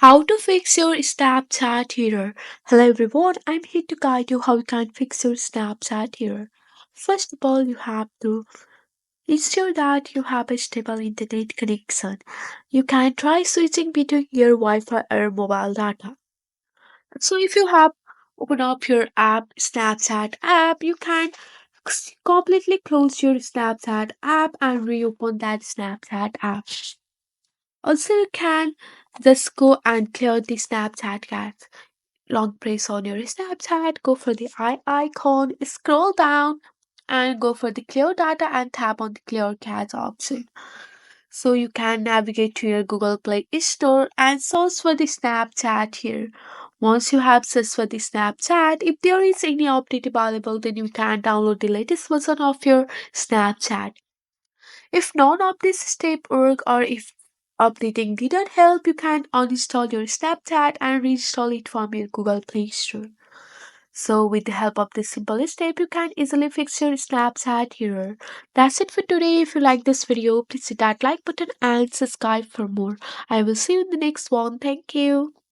How to fix your Snapchat error. Hello everyone, I'm here to guide you how you can fix your Snapchat error. First of all, you have to ensure that you have a stable internet connection. You can try switching between your Wi-Fi or mobile data. So if you have open up your app, Snapchat app, you can completely close your Snapchat app and reopen that Snapchat app. Also, you can just go and clear the Snapchat cache. Long press on your Snapchat, go for the eye icon, scroll down, and go for the clear data and tap on the clear cache option. So you can navigate to your Google Play Store and search for the Snapchat here. Once you have searched for the Snapchat, if there is any update available, then you can download the latest version of your Snapchat. If none of this step work or if updating didn't help, you can uninstall your Snapchat and reinstall it from your Google Play Store. So with the help of this simple step, you can easily fix your Snapchat error. That's it for today. If you like this video, please hit that like button and subscribe for more. I will see you in the next one. Thank you.